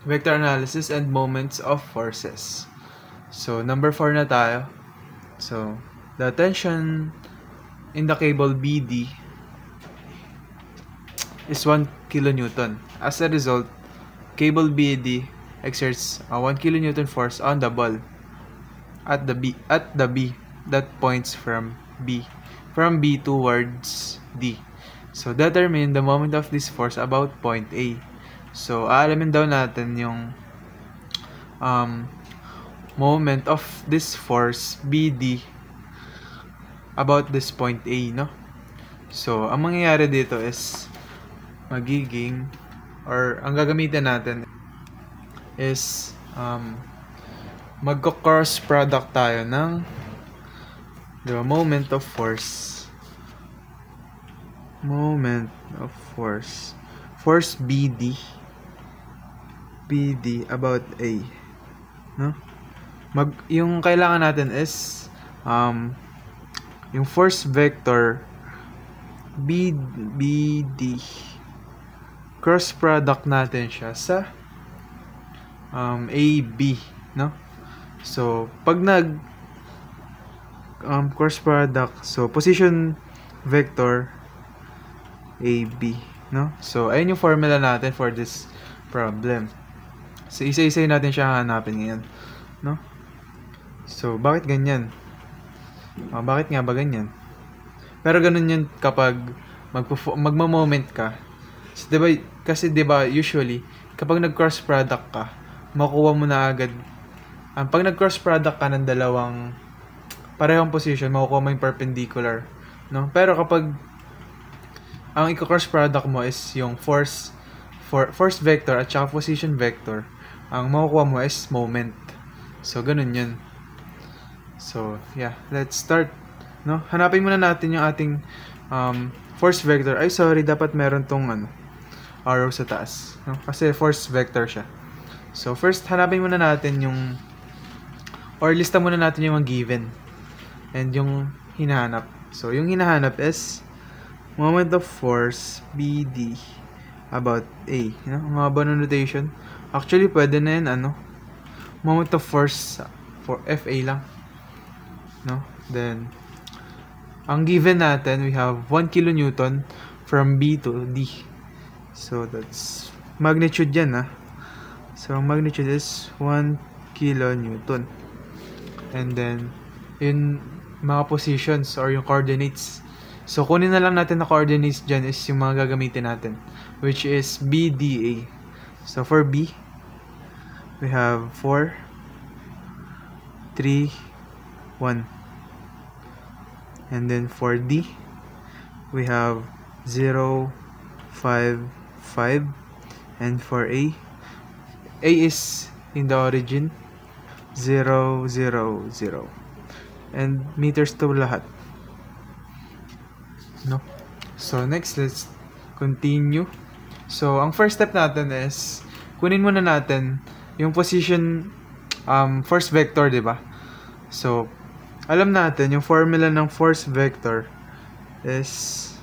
vector analysis and moments of forces. So, number 4 na tayo. So, the tension in the cable BD is 1 kilonewton. As a result, cable BD exerts a 1 kilonewton force on the ball at the B that points from B towards D. So, determine the moment of this force about point A. So, aalamin daw natin yung moment of this force BD about this point A, no? So, ang mangyayari dito is magiging, or ang gagamitin natin is magko-cross product tayo ng moment of force force BD about A, no? Yung kailangan natin is yung force vector BD, cross product natin siya sa AB, no? So pag nag cross product, so position vector AB, no? So ayun yung formula natin for this problem. So isa-isa natin siya hanapin ngayon, no? So bakit ganyan? Bakit nga ba ganyan? Pero ganun yun kapag magmo-moment ka. So, diba usually kapag nag-cross product ka, makuha mo na agad. Pag nag-cross product ka ng dalawang parehong position, makukuha mo yung perpendicular, no? Pero kapag ang i-cross product mo is yung force vector at saka position vector, ang makukuha mo is moment. So ganun yun. So yeah, let's start, no? Hanapin muna natin yung ating force vector. Ay sorry, dapat meron tong arrow sa taas, no? Kasi force vector siya. So first, hanapin muna natin yung, or lista muna natin yung mga given and yung hinahanap. So yung hinahanap is moment of force BD about A, you know? Mga ba notation? Actually pwede na yun, moment of force for FA lang, no? Then ang given natin, we have 1 kilonewton from B to D. So that's magnitude yan, So ang magnitude is 1 kilonewton. And then yung mga positions or yung coordinates. So kunin na lang natin na coordinates dyan is yung mga gagamitin natin, which is BDA. So for B, we have 4, 3, 1. And then for D, we have 0, 5, 5. And for A is in the origin 0, 0, 0. And meters to lahat, no? So next, let's continue. So ang first step natin is kunin muna natin yung position force vector, di ba? So alam natin yung formula ng force vector is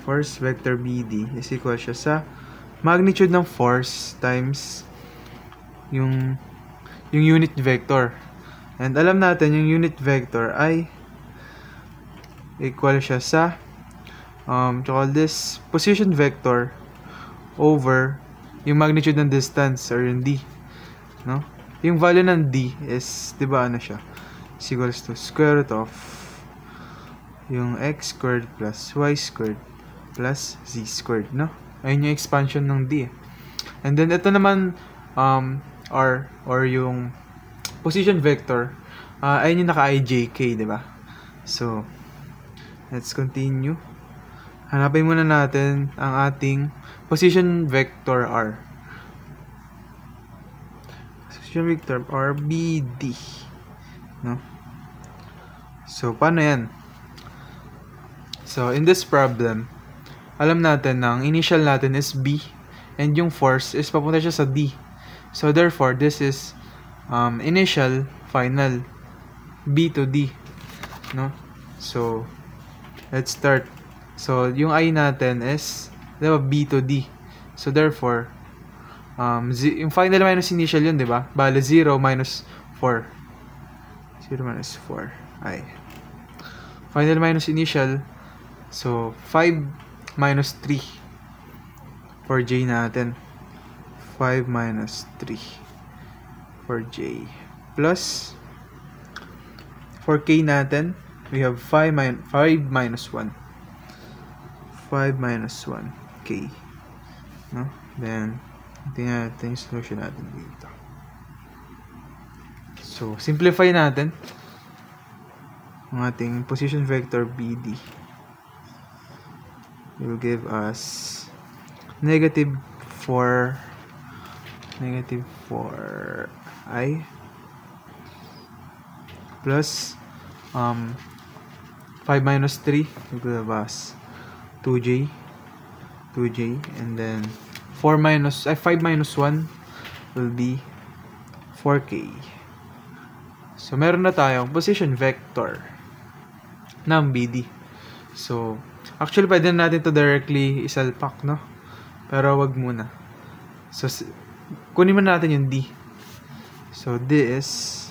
force vector BD is equal siya sa magnitude ng force times yung unit vector. And alam natin yung unit vector ay equal siya sa call this position vector over yung magnitude ng distance or yung D, no? Yung value ng D is, di ba siya? Is equals to square root of yung x squared plus y squared plus z squared, no? Ayun yung expansion ng D. And then ito naman or yung position vector, ayun yung naka-ijk, di ba? So let's continue. Hanapin muna natin ang ating position vector R. Position vector R BD, no? So paano yan? So in this problem, alam natin na ang initial natin is B and yung force is papunta siya sa D. So therefore, this is initial, final, B to D, no? So let's start. So yung I natin is, diba, B to D. So therefore, yung final minus initial yun, di ba? Bale, 0 minus 4. 0 minus 4. Ay. Final minus initial. So, 5 minus 3 for j natin. 5 minus 3 for j. Plus, for k natin, we have 5 minus 1. 5 minus 1 k. No? Then, tingnan natin yung solution natin dito. So, simplify natin ang ating position vector BD. It will give us negative 4i plus 5 minus 3 will give us 2j, and then 5 minus 1 will be 4k. So, meron na tayong position vector ng BD. So, actually, pwede na natin to directly isalpak, no? Pero wag muna. So, kunin muna natin yung D. So, this.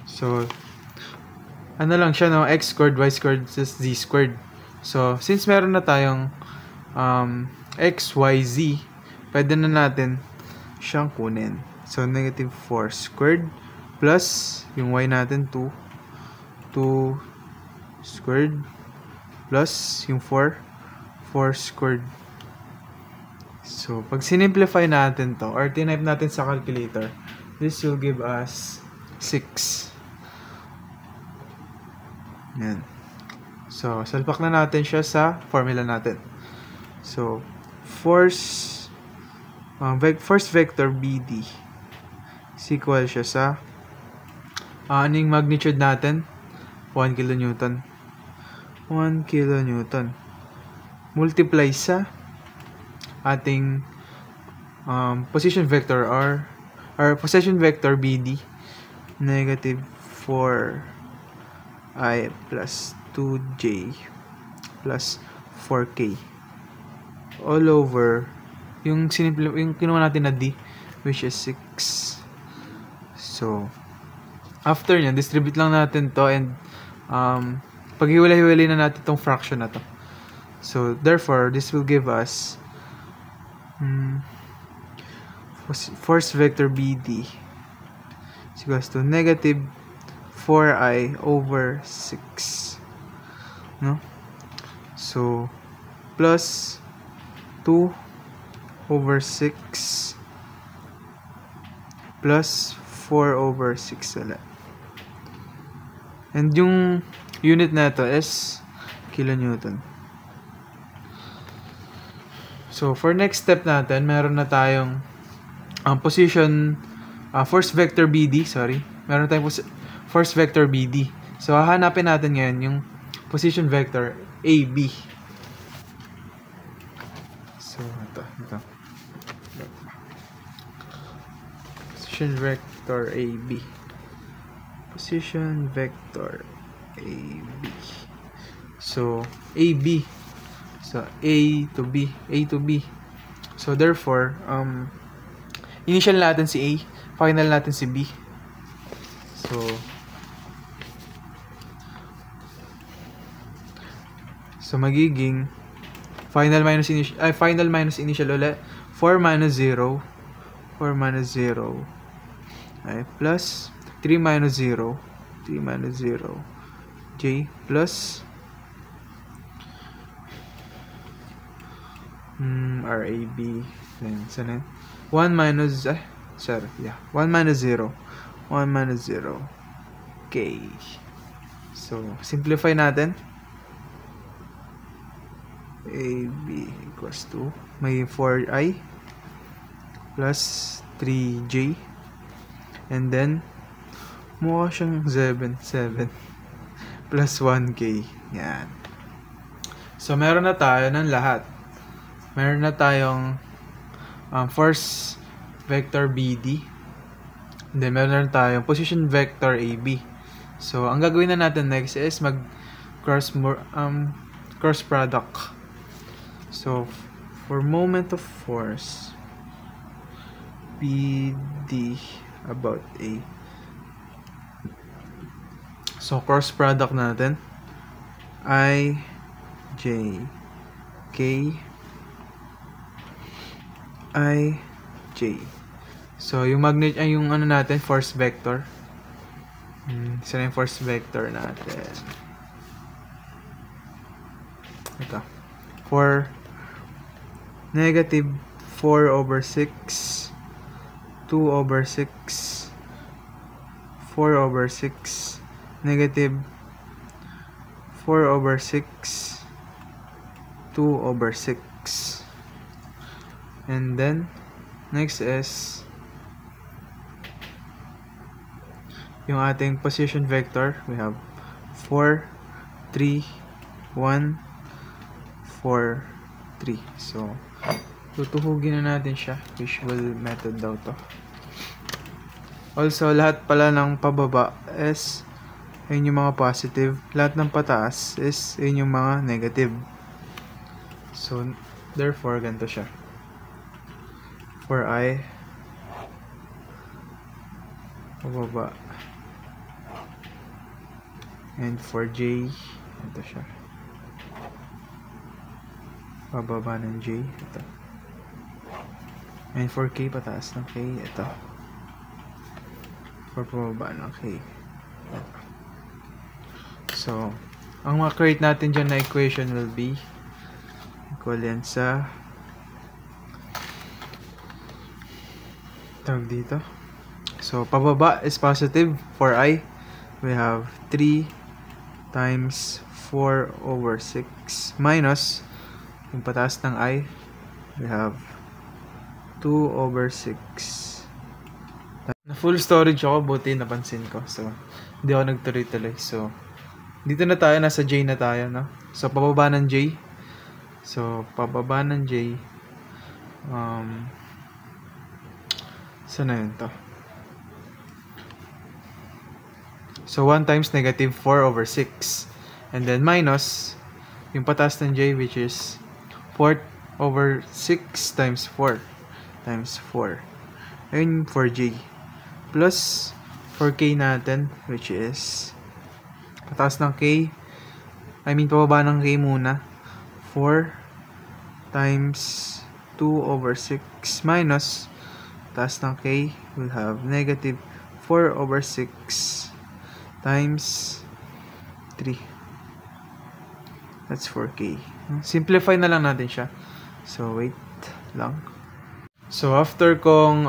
So, ano lang siya, no? X squared, Y squared, Z squared. So, since meron na tayong X, Y, Z, pwede na natin siyang kunin. So, negative 4 squared plus yung Y natin 2 squared plus yung 4 squared. So, pag sinimplify natin to or tinype natin sa calculator, this will give us 6. Yan. So, salpak na natin siya sa formula natin. So, first vector BD is equal siya sa aning magnitude natin 1 kilonewton. 1 kilonewton multiply sa ating position vector or position vector BD, negative 4i plus 2j plus 4k all over yung kinuha natin na d, which is 6. So, after nyan, distribute lang natin to and paghiwalay-hiwalay na natin tong fraction na to. So, therefore, this will give us first vector BD is equals to negative 4i over 6. No? So, plus 2 over 6 plus 4 over 6 ulit. And yung unit na ito is kilonewton. So, for next step natin, meron na tayong first vector BD, meron tayong first vector BD. So, hahanapin natin ngayon yung position vector AB. So, ito. Position vector AB. Position vector AB. So, AB. So, A to B. So, therefore, initial natin si A, final natin si B. So magiging final minus initial ulit, 4 minus 0 ay plus 3 minus 0 j plus RAB, then 1 minus 0 k. So simplify natin. AB equals to may 4i plus 3j and then mukha siyang 7 plus 1k. Yan. So meron na tayo ng lahat. Meron na tayong first vector BD, and then meron na tayong position vector AB. So ang gagawin na natin next is mag cross product. So, for moment of force, PD about A. So, cross product natin. I, J, K, I, J. So, yung magnet ay yung ano natin, force vector. Isa na yung force vector natin. Ito. For negative 4 over 6, 2 over 6, 4 over 6, negative 4 over 6, 2 over 6. And then, next is yung ating position vector. We have 4, 3, 1, 4, 3. So, tutuhugin na natin siya. Visual method daw to. Also, lahat pala ng pababa is ayun yung mga positive. Lahat ng pataas is ayun yung mga negative. So, therefore, ganito siya. For I, pababa. And for J, ito siya. Pababa ng J, ito. And for K, pataas ng K, ito. For pababa ng K, ito. So, ang ma-create natin dyan na equation will be equivalent sa tawag dito. So, pababa is positive. For I, we have 3 times 4 over 6 minus yung pataas ng I, we have 2 over 6. Na full storage ako, buti napansin ko. So, hindi ako nagtuloy-tuloy. So, dito na tayo, nasa J na tayo, no? So, pababa ng J. So, pababa ng J. Saan na yun to? So, 1 times negative 4 over 6. And then, minus yung pataas ng J, which is 4 over 6 times 4. Times 4. Ayun for J. Plus, for K natin, which is pataas ng K. Pababa ng K muna. 4 times 2 over 6 minus pataas ng K, we'll have negative 4 over 6 times 3. That's 4K. Simplify na lang natin siya. So, wait lang. So, after kong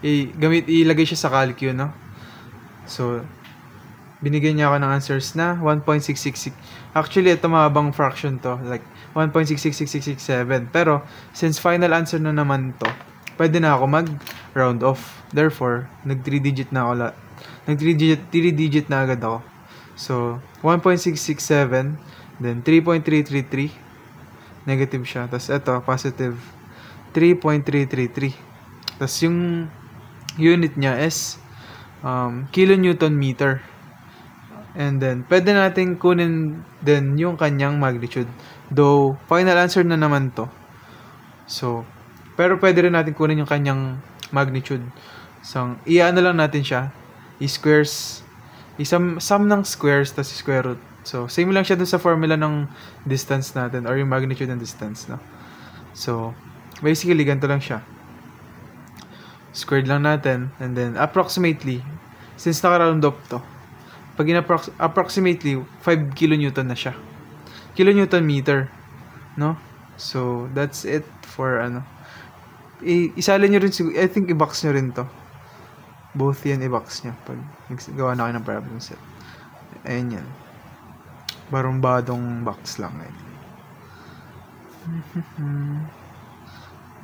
ilagay siya sa calcu, no? So, binigyan niya ako ng answers na 1.666. Actually, ito mahabang fraction to. Like, 1.666667. Pero, since final answer na naman to, pwede na ako mag-round off. Therefore, nag-3-digit na ako. Nag-3-digit na agad ako. So, 1.667, then 3.333, negative siya. Tapos, ito, positive 3.333. Tapos, yung unit niya is kilonewton meter. And then, pwede natin kunin din yung kanyang magnitude. Though, final answer na naman to. So, pero pwede rin natin kunin yung kanyang magnitude. So, i-ano lang natin siya. I-squares. Sum ng squares, tas square root. So, same lang siya dun sa formula ng distance natin or yung magnitude ng distance, no? So, basically, ganito lang siya. Squared lang natin. And then, approximately, since naka-round up to, pag approximately, 5 kilonewton na siya. Kilonewton meter. No? So, that's it for, isalin nyo rin, I think, i-box nyo rin to. Both yan i-box nyo pag gawa na kayo ng problem set. Ayan yan. Barumbadong box lang.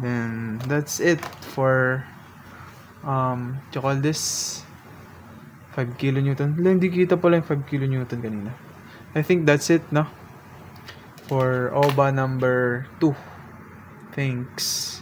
Then, that's it for, you call this, 5 kilonewton. Hindi kita pala yung 5 kilonewton kanina. I think that's it, no? For OBA number 2. Thanks.